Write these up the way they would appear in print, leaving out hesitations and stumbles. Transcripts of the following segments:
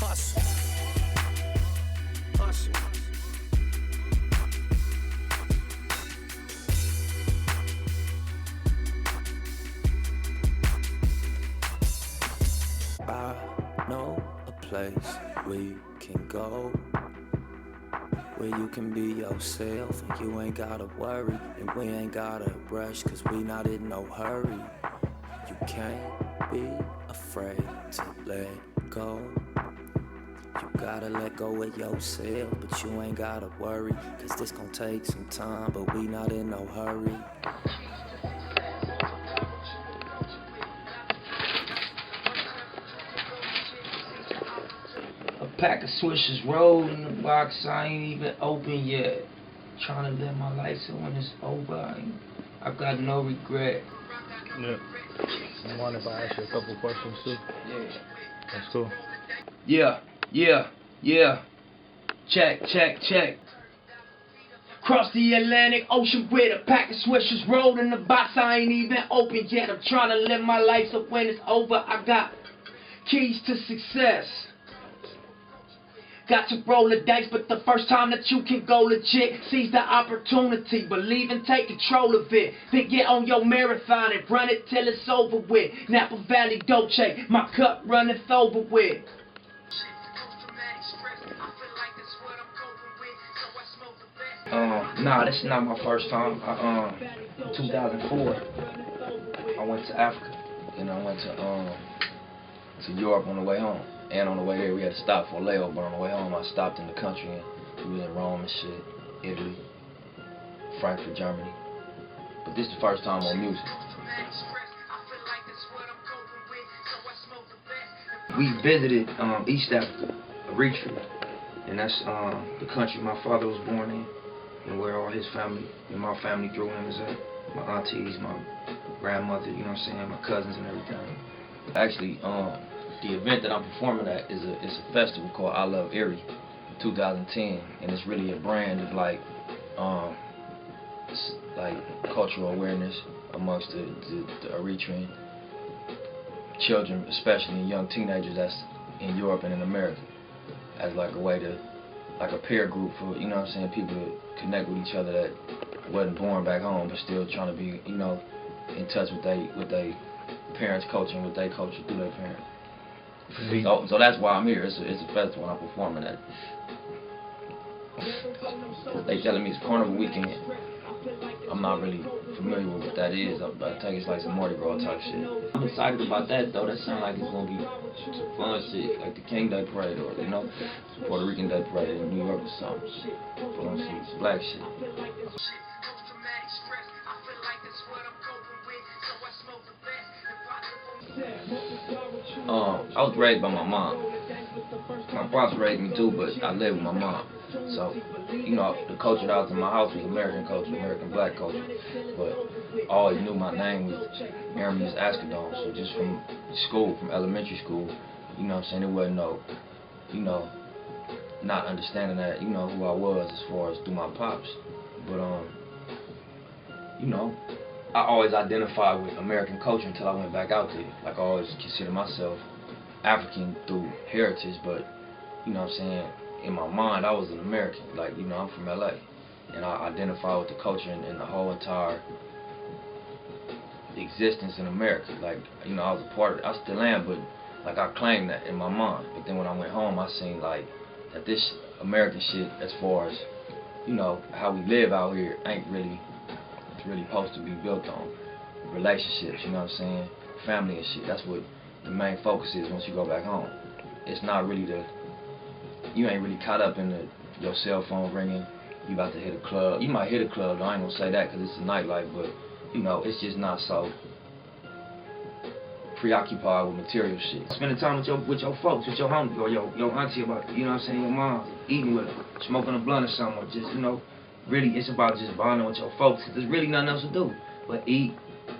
Hussle. Hussle. I know a place we can go where you can be yourself and you ain't gotta worry, and we ain't gotta rush cause we not in no hurry. You can't be afraid to let go. You gotta let go of yourself, but you ain't gotta worry cause this gon' take some time, but we not in no hurry. A pack of swishers rolled in the box, I ain't even open yet. Trying to live my life so when it's over, I got no regret. Yeah. I wonder if I ask you a couple questions too. Yeah. That's cool. Yeah. Check. Cross the Atlantic Ocean with a pack of swishers rolled in the box, I ain't even open yet. I'm trying to live my life so when it's over, I got keys to success. Got to roll the dice, but the first time that you can go legit, seize the opportunity, believe and take control of it. Then get on your marathon and run it till it's over with. Napa Valley Dolce, my cup runneth over with. Nah, this is not my first time. In 2004, I went to Africa, and I went to Europe on the way home. And on the way there, we had to stop for a layover, but on the way home, I stopped in the country, and we was in Rome and shit, Italy, Frankfurt, Germany. But this is the first time on music. We visited East Africa, Eritrea, and that's the country my father was born in, and where all his family and my family through him is at. My aunties, my grandmother, you know what I'm saying, my cousins and everything. Actually, the event that I'm performing at is a festival called I Love Erie in 2010, and it's really a brand of like cultural awareness amongst the Eritrean children, especially young teenagers that's in Europe and in America, as like a way to, like a peer group for, you know what I'm saying, people to connect with each other that wasn't born back home but still trying to be, you know, in touch with their parents' culture and with their culture through their parents. So that's why I'm here. It's a festival and I'm performing at. They telling me it's Carnival weekend. I'm not really familiar with what that is. I think it's like some Mardi Gras type shit. I'm excited about that though. That sounds like it's gonna be some fun shit, like the King Day Parade or, you know, Puerto Rican Day Parade in New York or something. Put on some black shit. I was raised by my mom. My pops raised me too, but I lived with my mom. So, you know, the culture that was in my house was American culture, American black culture. But I always knew my name was Aramis Ascadon. So just from school, from elementary school, you know what I'm saying, there wasn't no, you know, not understanding that, you know, who I was as far as through my pops. But, you know, I always identified with American culture until I went back out there. Like, I always consider myself African through heritage, but, you know what I'm saying, in my mind, I was an American. Like, you know, I'm from LA. And I identify with the culture and the whole entire existence in America. Like, you know, I was a part of it. I still am, but, like, I claimed that in my mind. But then when I went home, I seen, like, that this American shit, as far as, you know, how we live out here, ain't really, it's really supposed to be built on relationships, you know what I'm saying? Family and shit. That's what the main focus is once you go back home. It's not really you ain't really caught up in your cell phone ringing, you about to hit a club. You might hit a club, though, I ain't gonna say that because it's a nightlife, but, you know, it's just not so preoccupied with material shit. Spending time with your folks, with your homie, or your auntie, about, you know what I'm saying, your mom, eating with her, smoking a blunt or something, or just, you know, really, it's about just bonding with your folks, because there's really nothing else to do but eat,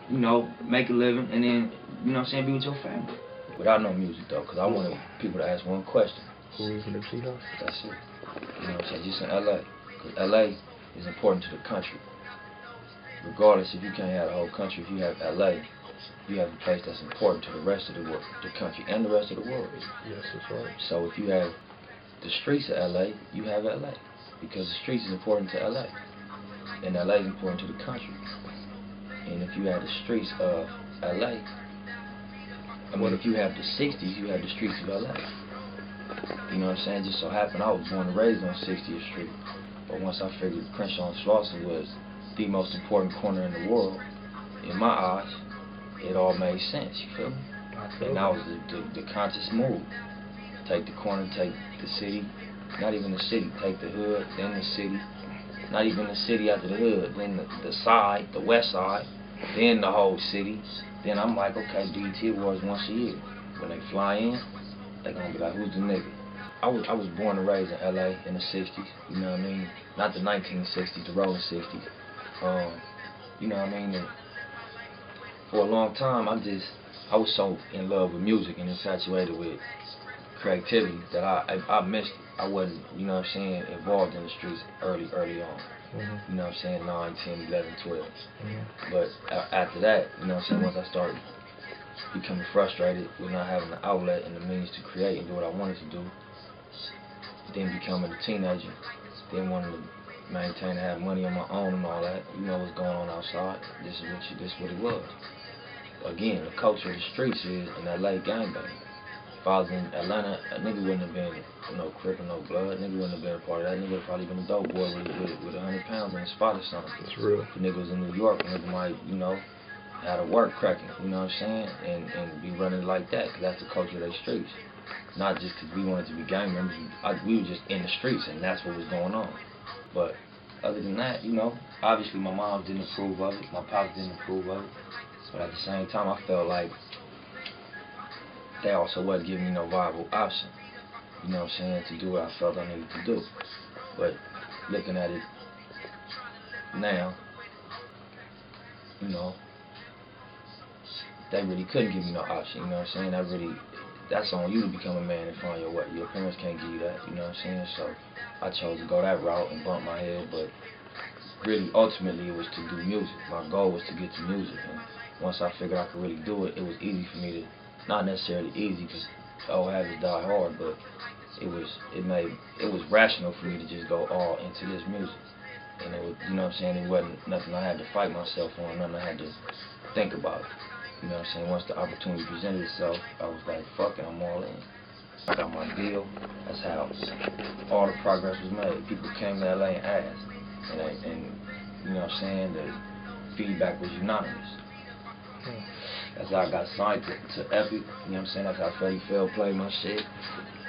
you know, make a living, and then, you know what I'm saying, be with your family. Without no music, though, because I wanted people to ask one question. Who is Nipsey Hussle? That's it. You know what I'm saying, just in LA, because LA is important to the country. Regardless if you can't have the whole country, if you have LA, you have a place that's important to the rest of the world, the country, and the rest of the world. Yes, that's right. So if you have the streets of LA, you have LA. Because the streets is important to LA. And LA is important to the country. And if you have the streets of LA, if you have the 60s, you have the streets of LA. You know what I'm saying? Just so happened I was born and raised on 60th Street. But once I figured Crenshaw and Slauson was the most important corner in the world, in my eyes, it all made sense, you feel me? And that was the conscious move. Take the corner, take the city, not even the city, take the hood, then the city, not even the city after the hood, then the side, the west side, then the whole city. Then I'm like, okay, BET Awards once a year. When they fly in, they gonna be like, who's the nigga? I was born and raised in LA in the 60s, you know what I mean? Not the 1960s, the rolling 60s. You know what I mean? And for a long time, I was so in love with music and infatuated with creativity that I missed it. I wasn't, you know what I'm saying, involved in the streets early on. You know what I'm saying, 9, 10, 11, 12. But after that, you know what I'm saying, once I started becoming frustrated with not having the outlet and the means to create and do what I wanted to do, then becoming a teenager, then wanting to maintain and have money on my own and all that, you know what's going on outside, this is what it was. Again, the culture of the streets is in LA gangbang. If I was in Atlanta, a nigga wouldn't have been no Crip or no Blood. Nigga wouldn't have been a part of that. Nigga would have probably been a dope boy with 100 pounds in a spot or something. That's real. If a nigga was in New York, a nigga might, you know, have a work cracking, you know what I'm saying? And be running like that, because that's the culture of their streets. Not just because we wanted to be gang members. We were just in the streets, and that's what was going on. But other than that, you know, obviously my mom didn't approve of it. My pops didn't approve of it. But at the same time, I felt like they also wasn't giving me no viable option, you know what I'm saying, to do what I felt I needed to do. But looking at it now, you know, they really couldn't give me no option, you know what I'm saying. That's on you to become a man and find your way. Your parents can't give you that, you know what I'm saying. So I chose to go that route and bump my head, but really, ultimately, it was to do music. My goal was to get to music, and once I figured I could really do it, it was easy for me to, not necessarily easy, because old habits die hard, but it was rational for me to just go all into this music. And it was, you know what I'm saying, it wasn't nothing I had to fight myself on, nothing I had to think about. You know what I'm saying, once the opportunity presented itself, I was like, fuck it, I'm all in. I got my deal. That's how all the progress was made. People came to LA and asked, and you know what I'm saying, the feedback was unanimous. That's how I got signed to Epic, you know what I'm saying, that's how Freddie Phil played my shit.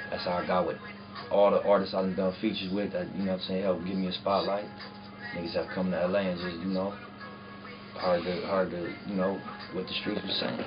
That's how I got with all the artists I've done features with that, you know what I'm saying, helped give me a spotlight. Niggas have come to LA and just, you know, heard the, you know, what the streets was saying.